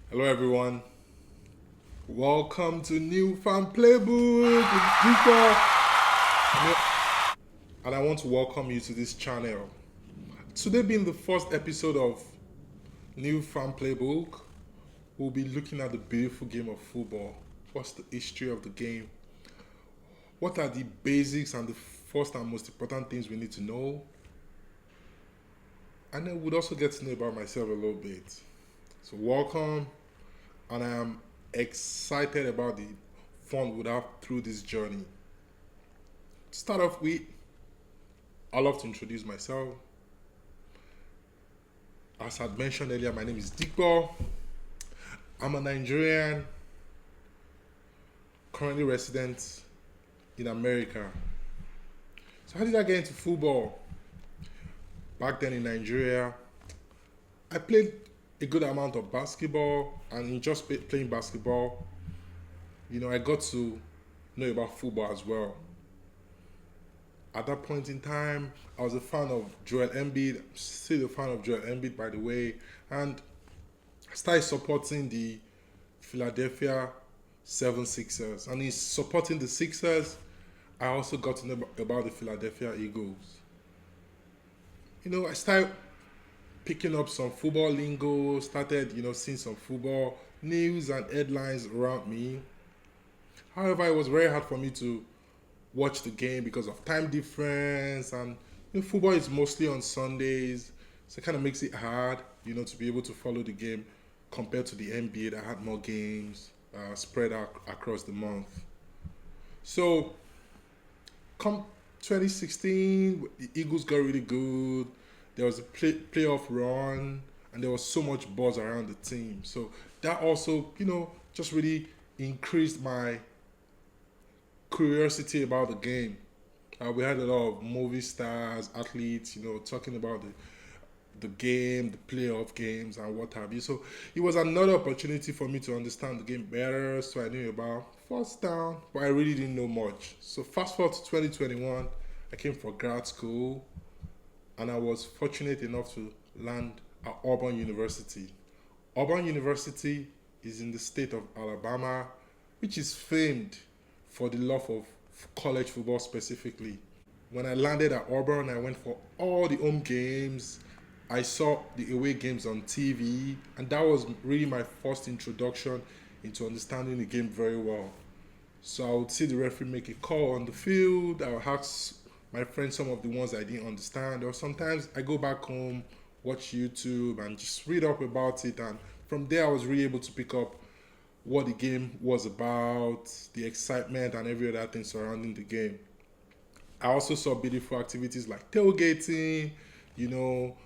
Hello, everyone. Welcome to New Fan Playbook with Victor. And I want to welcome you to this channel. Today, being the first episode of New Fan Playbook, we'll be looking at the beautiful game of football. What's the history of the game? What are the basics and the first and most important things we need to know? And then we'll also get to know about myself a little bit. So, welcome, and I am excited about the fun we'll have through this journey. To start off with, I'd love to introduce myself. As I mentioned earlier, my name is Dikbo. I'm a Nigerian, currently resident in America. So how did I get into football? Back then in Nigeria, I played a good amount of basketball, and in just playing basketball, I got to know about football as well. At that point in time, I was a fan of Joel Embiid, still a fan of Joel Embiid, by the way, and I started supporting the Philadelphia 76ers. And in supporting the Sixers, I also got to know about the Philadelphia Eagles. I started picking up some football lingo, started, seeing some football news and headlines around me. However, it was very hard for me to watch the game because of time difference, and football is mostly on Sundays, so it kind of makes it hard, to be able to follow the game compared to the NBA that had more games spread out across the month. So, come 2016, the Eagles got really good. There was a playoff run, and there was so much buzz around the team. So that also, just really increased my curiosity about the game. We had a lot of movie stars, athletes, talking about the game, the playoff games, and what have you. So it was another opportunity for me to understand the game better. So I knew about first down, but I really didn't know much. So fast forward to 2021, I came for grad school, and I was fortunate enough to land at Auburn University. Auburn University is in the state of Alabama, which is famed for the love of college football specifically. When I landed at Auburn, I went for all the home games. I saw the away games on TV, and that was really my first introduction into understanding the game very well. So I would see the referee make a call on the field. I would ask my friends some of the ones I didn't understand, or sometimes I go back home, watch YouTube, and just read up about it. And from there, I was really able to pick up what the game was about, the excitement, and every other thing surrounding the game. I also saw beautiful activities like tailgating, you know,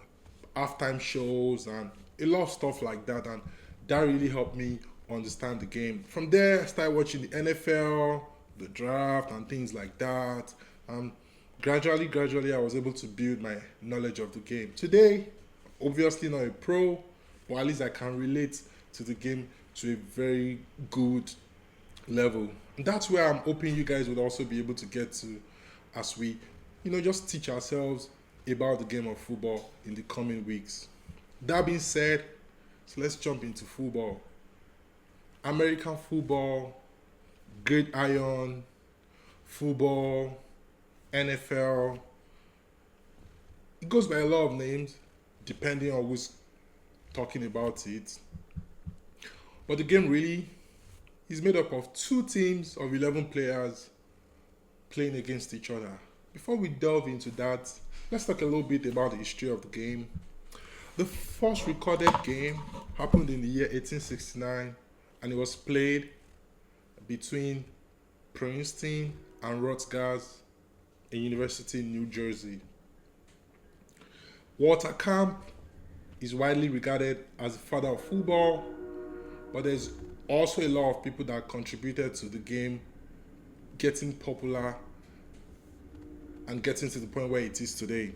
halftime shows, and a lot of stuff like that. And that really helped me understand the game. From there, I started watching the NFL, the draft, and things like that. And gradually, I was able to build my knowledge of the game. Today, obviously not a pro, but at least I can relate to the game to a very good level. And that's where I'm hoping you guys would also be able to get to as we, just teach ourselves about the game of football in the coming weeks. That being said, so let's jump into football. American football, Great Iron, football, NFL. It goes by a lot of names depending on who's talking about it. But the game really is made up of two teams of 11 players playing against each other. Before we delve into that, let's talk a little bit about the history of the game. The first recorded game happened in the year 1869, and it was played between Princeton and Rutgers, a university in New Jersey. Walter Camp is widely regarded as the father of football, but there's also a lot of people that contributed to the game getting popular and getting to the point where it is today.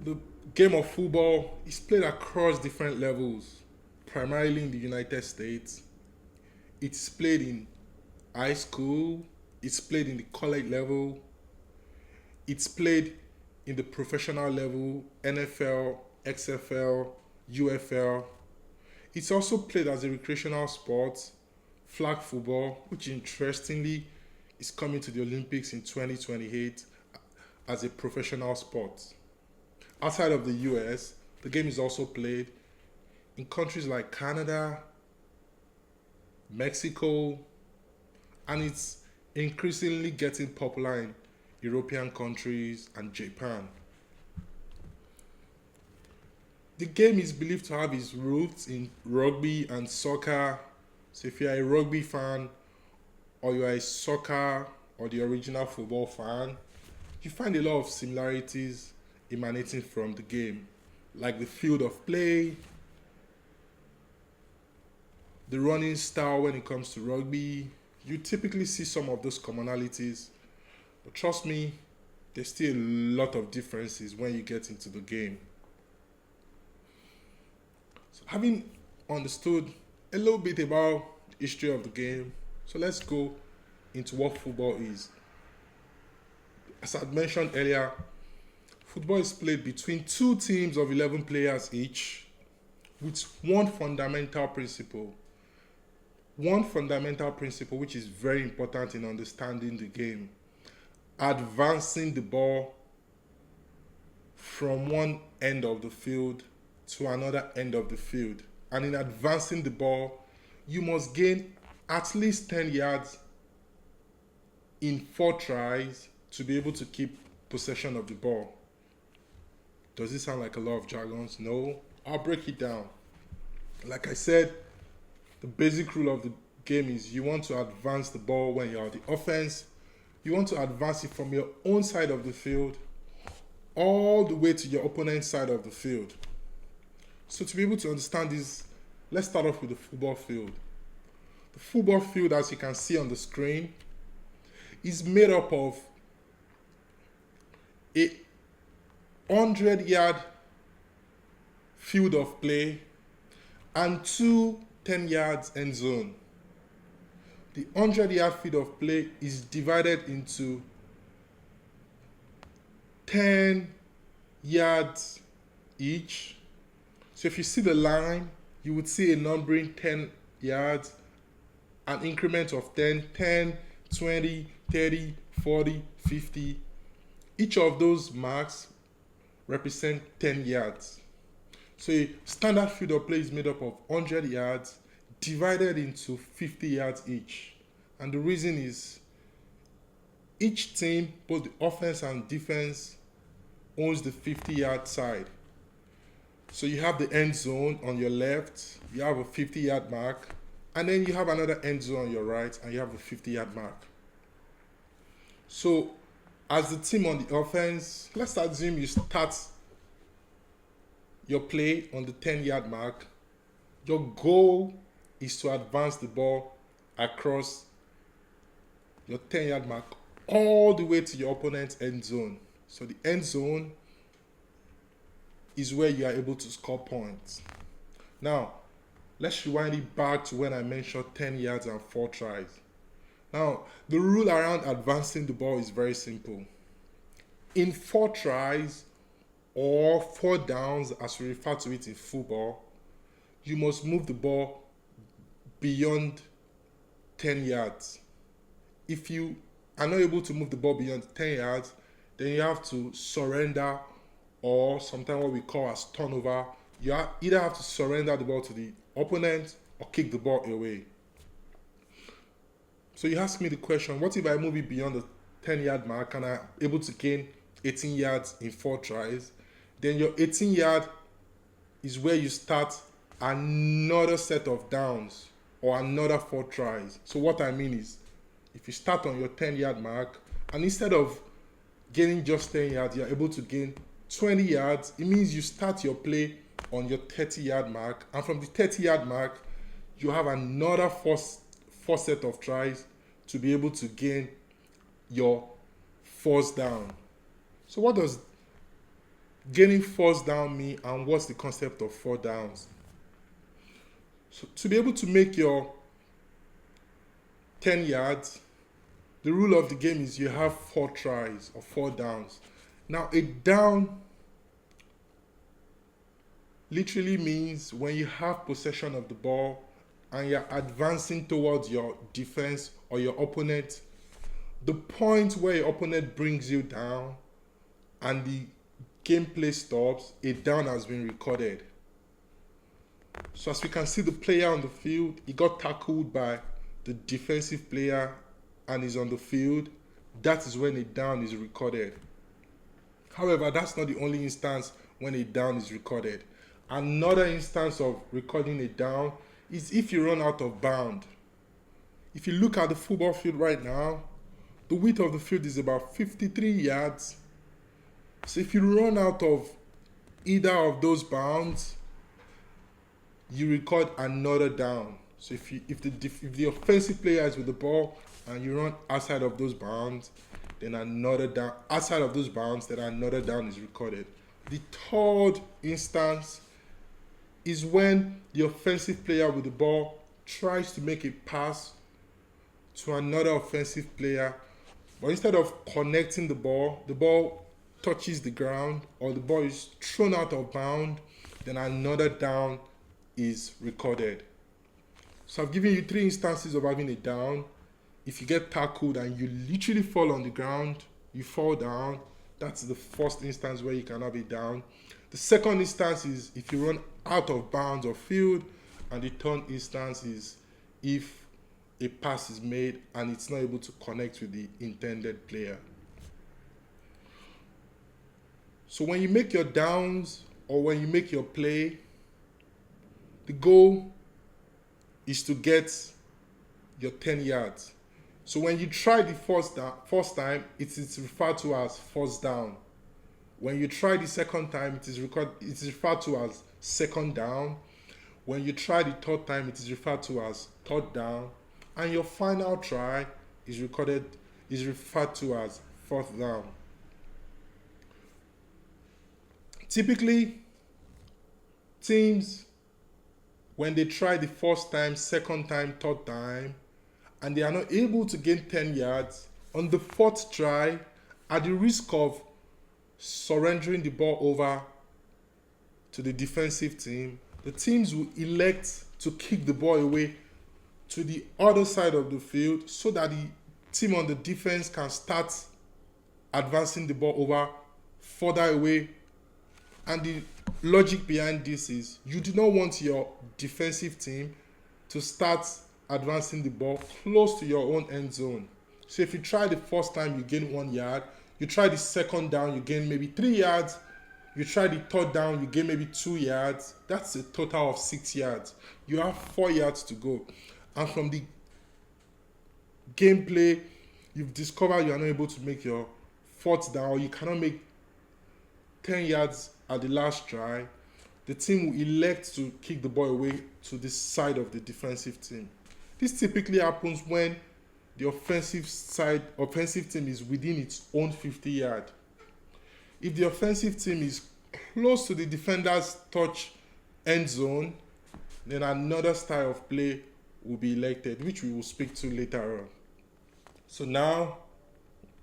The game of football is played across different levels, primarily in the United States. It's played in high school, it's played in the college level, it's played in the professional level, NFL, XFL, UFL. It's also played as a recreational sport, flag football, which interestingly is coming to the Olympics in 2028 as a professional sport. Outside of the US, the game is also played in countries like Canada, Mexico, and it's increasingly getting popular in European countries and Japan. The game is believed to have its roots in rugby and soccer. So if you're a rugby fan or you're a soccer or the original football fan, you find a lot of similarities emanating from the game, like the field of play, the running style when it comes to rugby. You typically see some of those commonalities, but trust me, there's still a lot of differences when you get into the game. So having understood a little bit about the history of the game, so let's go into what football is. As I mentioned earlier, football is played between two teams of 11 players each with one fundamental principle. One fundamental principle which is very important in understanding the game: advancing the ball from one end of the field to another end of the field. And in advancing the ball, you must gain at least 10 yards in 4 tries to be able to keep possession of the ball. Does it sound like a lot of jargons? No. I'll break it down. Like I said, the basic rule of the game is you want to advance the ball when you're the offense. You want to advance it from your own side of the field all the way to your opponent's side of the field. So to be able to understand this, let's start off with the football field. The football field, as you can see on the screen, is made up of a 100-yard field of play and two 10 yards end zone. The 100-yard field of play is divided into 10 yards each. So if you see the line, you would see a numbering 10 yards, an increment of 10, 10, 20, 30, 40, 50. Each of those marks represent 10 yards. So a standard field of play is made up of 100 yards divided into 50 yards each. And the reason is each team, both the offense and defense, owns the 50-yard side. So you have the end zone on your left, you have a 50-yard mark, and then you have another end zone on your right, and you have a 50-yard mark. So as the team on the offense, let's assume you start your play on the 10-yard mark. Your goal is to advance the ball across your 10-yard mark all the way to your opponent's end zone. So the end zone is where you are able to score points. Now, let's rewind it back to when I mentioned 10 yards and 4 tries. Now, the rule around advancing the ball is very simple. In 4 tries, or 4 downs as we refer to it in football, you must move the ball beyond 10 yards. If you are not able to move the ball beyond 10 yards, then you have to surrender, or sometimes what we call as turnover. You either have to surrender the ball to the opponent or kick the ball away. So you ask me the question, what if I move it beyond the 10-yard mark and I'm able to gain 18 yards in 4 tries? Then your 18-yard is where you start another set of downs or another 4 tries. So what I mean is, if you start on your 10-yard mark and instead of gaining just 10 yards, you're able to gain 20 yards, it means you start your play on your 30-yard mark, and from the 30-yard mark, you have another four set of tries to be able to gain your first down. So what does gaining first down mean, and what's the concept of 4 downs? So to be able to make your 10 yards, the rule of the game is you have 4 tries or 4 downs. Now a down literally means when you have possession of the ball and you're advancing towards your defense or your opponent, the point where your opponent brings you down and the gameplay stops, a down has been recorded. So as we can see, the player on the field, he got tackled by the defensive player and is on the field. That is when a down is recorded. However, that's not the only instance when a down is recorded. Another instance of recording a down is if you run out of bound. If you look at the football field right now, the width of the field is about 53 yards. So if you run out of either of those bounds, you record another down. So if the offensive player is with the ball and you run outside of those bounds, then another down outside of those bounds, then another down is recorded. The third instance is when the offensive player with the ball tries to make a pass to another offensive player, but instead of connecting the ball touches the ground or the ball is thrown out of bound, then another down is recorded. So I've given you 3 instances of having a down. If you get tackled and you literally fall on the ground, you fall down, that's the first instance where you can have a down. The second instance is if you run out of bounds or field, and the third instance is if a pass is made and it's not able to connect with the intended player. So when you make your downs or when you make your play, the goal is to get your 10 yards. So when you try the first time, it is referred to as first down. When you try the second time, it is referred to as second down. When you try the third time, it is referred to as third down. And your final try is referred to as fourth down. Typically, teams, when they try the first time, second time, third time, and they are not able to gain 10 yards, on the fourth try, at the risk of surrendering the ball over to the defensive team, the teams will elect to kick the ball away to the other side of the field so that the team on the defense can start advancing the ball over further away. And the logic behind this is you do not want your defensive team to start advancing the ball close to your own end zone. So if you try the first time, you gain 1 yard. You try the second down, you gain maybe 3 yards. You try the third down, you gain maybe 2 yards. That's a total of 6 yards. You have 4 yards to go. And from the gameplay, you've discovered you are not able to make your fourth down. You cannot make 10 yards at the last try. The team will elect to kick the ball away to the side of the defensive team. This typically happens when the offensive team is within its own 50 yard. If the offensive team is close to the defender's touch end zone, then another style of play will be elected, which we will speak to later on. So now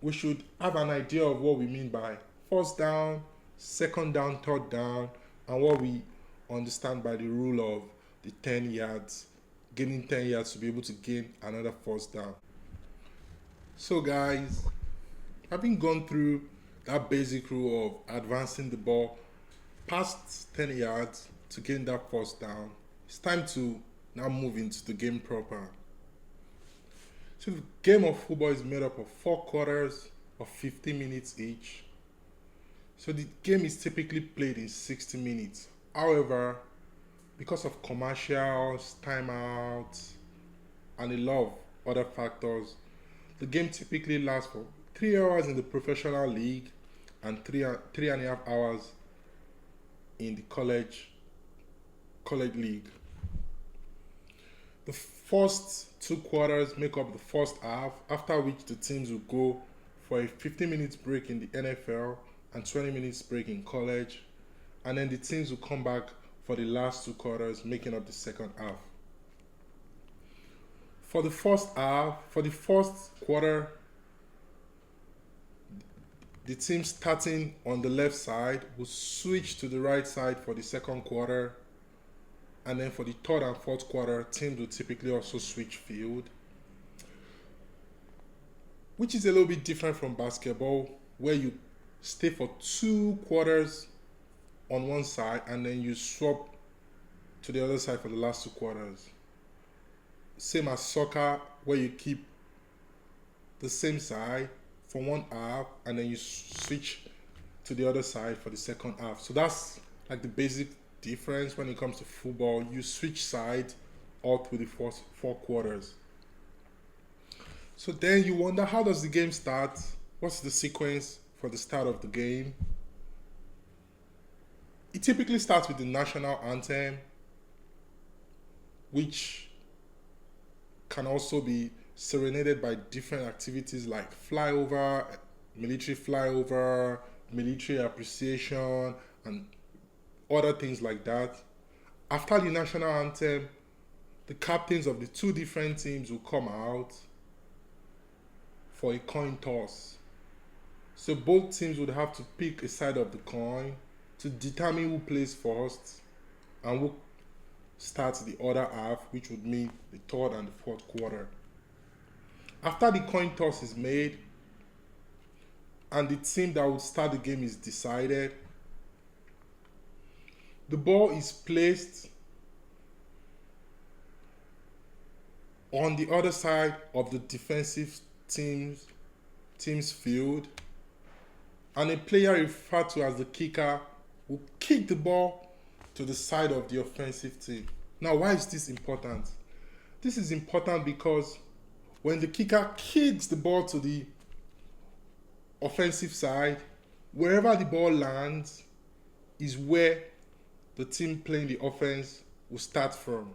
we should have an idea of what we mean by first down, second down, third down, and what we understand by the rule of the 10 yards, gaining 10 yards to be able to gain another first down. So guys, having gone through that basic rule of advancing the ball past 10 yards to gain that first down, it's time to now move into the game proper. So the game of football is made up of 4 quarters of 50 minutes each. So the game is typically played in 60 minutes. However, because of commercials, timeouts, and a lot of other factors, the game typically lasts for 3 hours in the professional league and 3.5 hours in the college league. The first 2 quarters make up the first half, after which the teams will go for a 15 minutes break in the NFL and 20 minutes break in college, and then the teams will come back for the last 2 quarters, making up the second half. For the first quarter, The team starting on the left side will switch to the right side for the second quarter, and then for the third and fourth quarter, teams will typically also switch field, which is a little bit different from basketball, where you stay for 2 quarters on one side and then you swap to the other side for the last 2 quarters. Same as soccer, where you keep the same side for one half and then you switch to the other side for the second half. So that's like the basic difference when it comes to football. You switch sides all through the first 4 quarters. So then you wonder, how does the game start? What's the sequence for the start of the game? It typically starts with the national anthem, which can also be serenaded by different activities like flyover, military appreciation, and other things like that. After the national anthem, the captains of the two different teams will come out for a coin toss. So both teams would have to pick a side of the coin to determine who plays first and who starts the other half, which would mean the third and the fourth quarter. After the coin toss is made and the team that would start the game is decided, the ball is placed on the other side of the defensive team's field, and a player referred to as the kicker will kick the ball to the side of the offensive team. Now, why is this important? This is important because when the kicker kicks the ball to the offensive side, wherever the ball lands is where the team playing the offense will start from.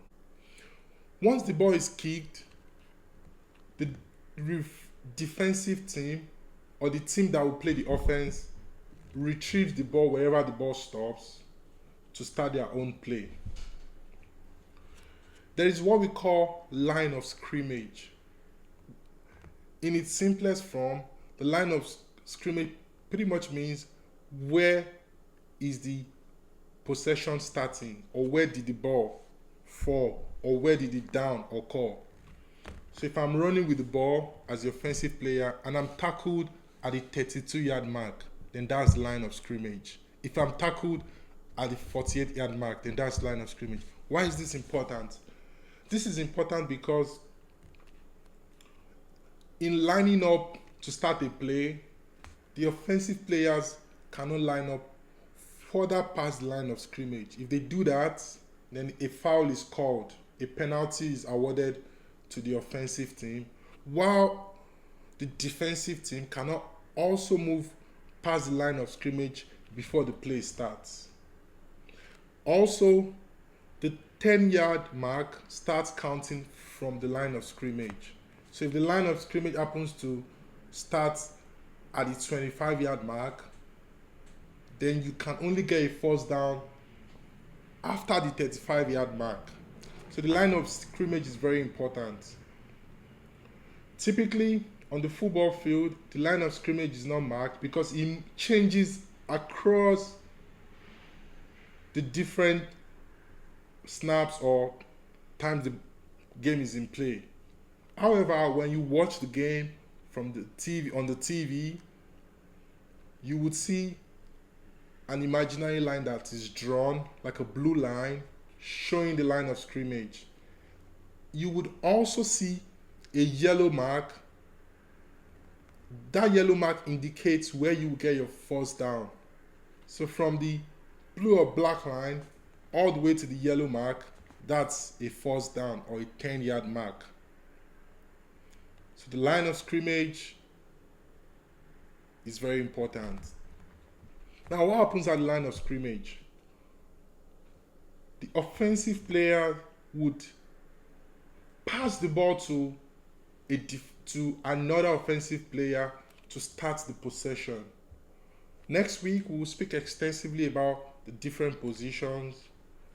Once the ball is kicked, the defensive team or the team that will play the offense retrieves the ball wherever the ball stops to start their own play. There is what we call line of scrimmage. In its simplest form, the line of scrimmage pretty much means where is the possession starting, or where did the ball fall, or where did it down occur. So if I'm running with the ball as the offensive player and I'm tackled at the 32-yard mark, then that's line of scrimmage. If I'm tackled at the 48-yard mark, then that's line of scrimmage. Why is this important? This is important because in lining up to start a play, the offensive players cannot line up further past the line of scrimmage. If they do that, then a foul is called, a penalty is awarded to the offensive team, while the defensive team cannot also move past the line of scrimmage before the play starts. Also, the 10-yard mark starts counting from the line of scrimmage. So if the line of scrimmage happens to start at the 25-yard mark, then you can only get a first down after the 35-yard mark. So the line of scrimmage is very important. Typically, on the football field, the line of scrimmage is not marked because it changes across the different snaps or times the game is in play. However, when you watch the game from the TV on the TV, you would see an imaginary line that is drawn like a blue line showing the line of scrimmage. You would also see a yellow mark. That yellow mark indicates where you will get your first down. So from the blue or black line all the way to the yellow mark, that's a first down or a 10-yard mark. So the line of scrimmage is very important. Now, what happens at the line of scrimmage? The offensive player would pass the ball to another offensive player to start the possession. Next week, we will speak extensively about the different positions.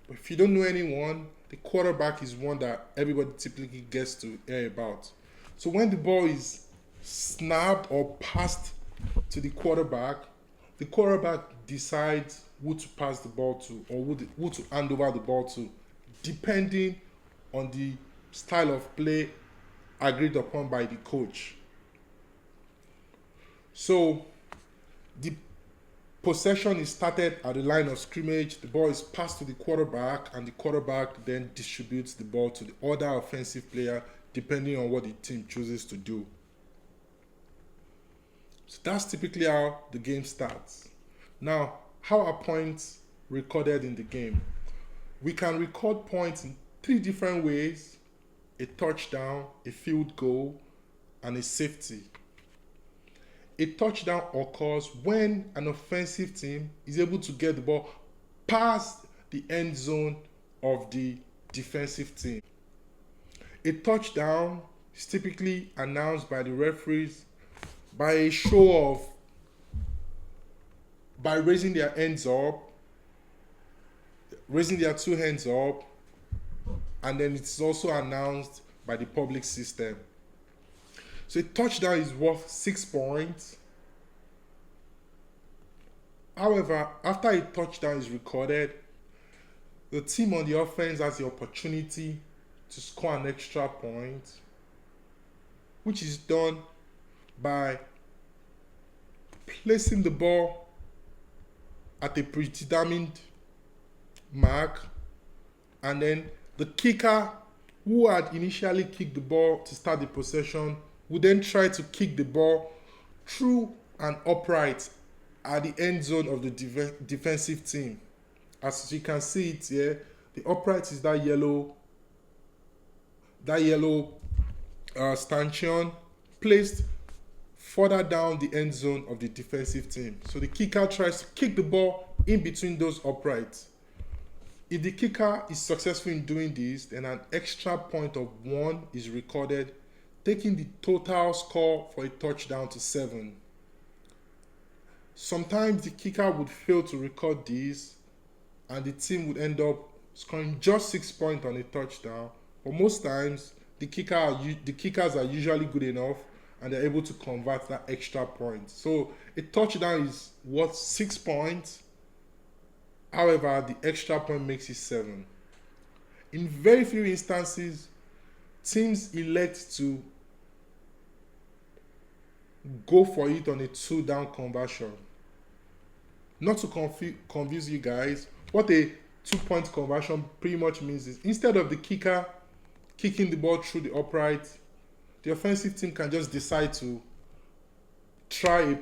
But if you don't know anyone, the quarterback is one that everybody typically gets to hear about. So when the ball is snapped or passed to the quarterback. The quarterback decides who to pass the ball to or who to hand over the ball to, depending on the style of play agreed upon by the coach. So the possession is started at the line of scrimmage. The ball is passed to the quarterback, and the quarterback then distributes the ball to the other offensive player, depending on what the team chooses to do. So that's typically how the game starts. Now, how are points recorded in the game? We can record points in 3 different ways: a touchdown, a field goal, and a safety. A touchdown occurs when an offensive team is able to get the ball past the end zone of the defensive team. A touchdown is typically announced by the referees by a show of, by raising their hands up, raising their 2 hands up, and then it's also announced by the public system. So a touchdown is worth 6 points. However, after a touchdown is recorded, the team on the offense has the opportunity to score an extra point, which is done by placing the ball at a predetermined mark, and then the kicker who had initially kicked the ball to start the possession would then try to kick the ball through an upright at the end zone of the defensive team. As you can see it here, the upright is that yellow stanchion placed further down the end zone of the defensive team. So the kicker tries to kick the ball in between those uprights. If the kicker is successful in doing this, then an extra point of 1 is recorded, taking the total score for a touchdown to 7. Sometimes the kicker would fail to record this, and the team would end up scoring just 6 points on a touchdown. But most times, the kickers are usually good enough, and they're able to convert that extra point. So a touchdown is worth 6 points. However, the extra point makes it 7. In very few instances, teams elect to go for it on a 2-down conversion. Not to confuse you guys, what a 2-point conversion pretty much means is, instead of the kicker kicking the ball through the upright, the offensive team can just decide to try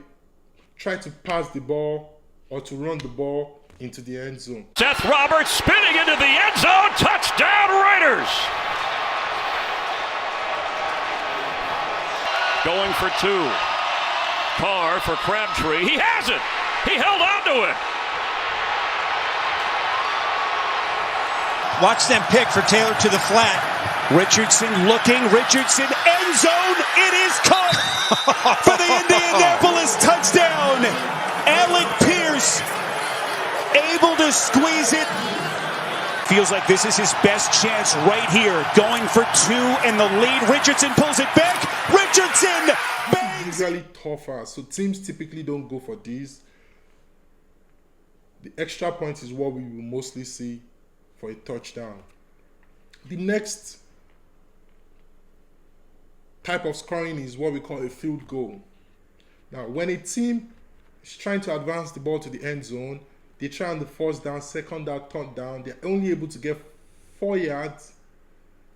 to pass the ball or to run the ball into the end zone. Seth Roberts spinning into the end zone. Touchdown Raiders! Going for 2. Carr for Crabtree. He has it! He held on to it! Watch them pick for Taylor to the flat. Richardson looking. Richardson, end zone. It is caught for the Indianapolis touchdown. Alec Pierce able to squeeze it. Feels like this is his best chance right here. Going for 2 in the lead. Richardson pulls it back. Richardson bangs. Usually tougher, so teams typically don't go for these. The extra point is what we will mostly see for a touchdown. The next type of scoring is what we call a field goal. Now, when a team is trying to advance the ball to the end zone, they try on the 1st down, 2nd down, 3rd down. They're only able to get 4 yards,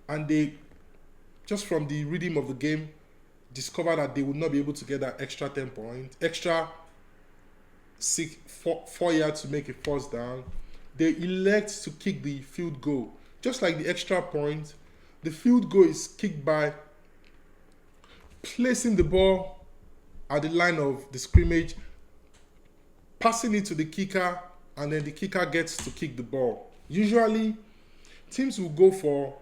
and they, just from the rhythm of the game, discover that they will not be able to get that extra 10 points, extra 4 yards to make a 1st down. They elect to kick the field goal. Just like the extra point, the field goal is kicked by placing the ball at the line of the scrimmage, passing it to the kicker, and then the kicker gets to kick the ball. Usually, teams will go for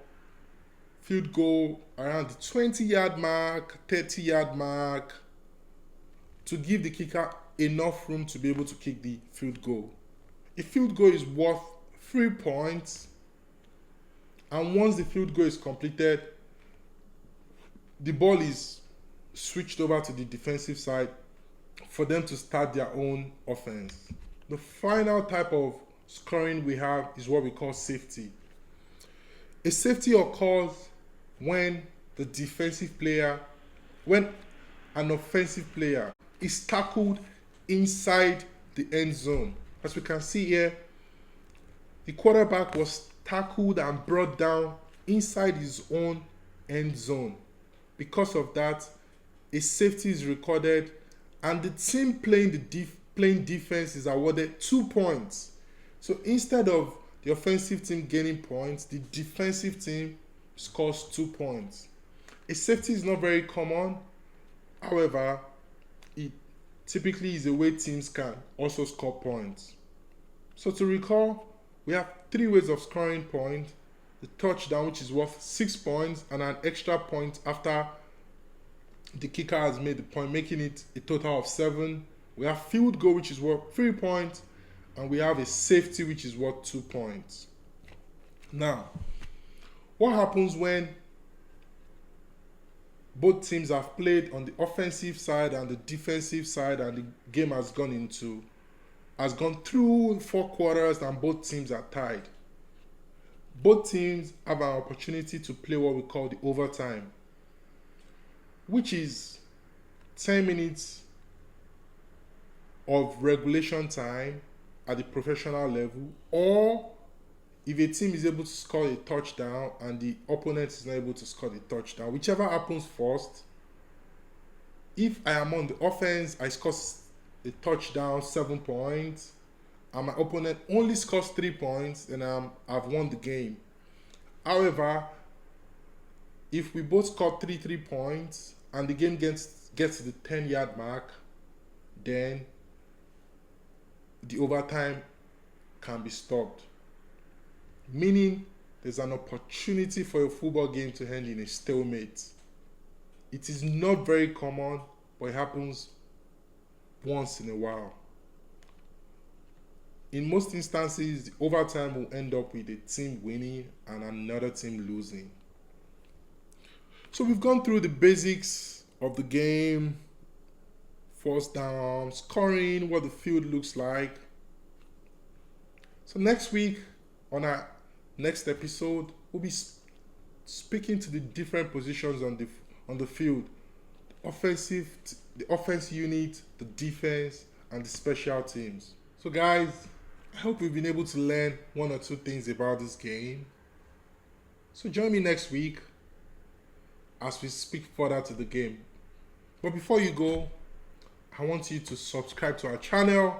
field goal around the 20-yard mark, 30-yard mark, to give the kicker enough room to be able to kick the field goal. A field goal is worth 3 points, and once the field goal is completed, the ball is switched over to the defensive side for them to start their own offense. The final type of scoring we have is what we call safety. A safety occurs when the defensive player, when an offensive player is tackled inside the end zone. As we can see here, the quarterback was tackled and brought down inside his own end zone. Because of that, a safety is recorded, and the team playing defense is awarded 2 points. So instead of the offensive team gaining points, the defensive team scores 2 points. A safety is not very common. However, it typically is a way teams can also score points. So to recall, we have 3 ways of scoring points. The touchdown, which is worth 6 points, and an extra point after the kicker has made the point, making it a total of 7. We have field goal, which is worth 3 points, and we have a safety, which is worth 2 points. Now, what happens when both teams have played on the offensive side and the defensive side, and the game has gone through 4 quarters and both teams are tied? Both teams have an opportunity to play what we call the overtime, which is 10 minutes of regulation time at the professional level, or if a team is able to score a touchdown and the opponent is not able to score the touchdown, whichever happens first. If I am on the offense, I score a touchdown, 7 points, and my opponent only scores 3 points, then I've won the game. However, if we both score 3 points and the game gets to the 10-yard mark, then the overtime can be stopped. Meaning there's an opportunity for a football game to end in a stalemate. It is not very common, but it happens once in a while. In most instances, the overtime will end up with a team winning and another team losing. So we've gone through the basics of the game, first down, scoring, what the field looks like. So next week, on our next episode, we'll be speaking to the different positions on the field: the offense unit, the defense, and the special teams. So guys, I hope we've been able to learn 1 or 2 things about this game. So join me next week as we speak further to the game. But before you go, I want you to subscribe to our channel.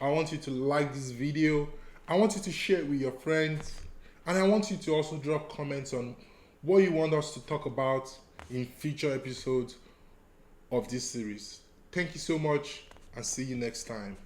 I want you to like this video. I want you to share it with your friends. And I want you to also drop comments on what you want us to talk about in future episodes of this series. Thank you so much, and see you next time.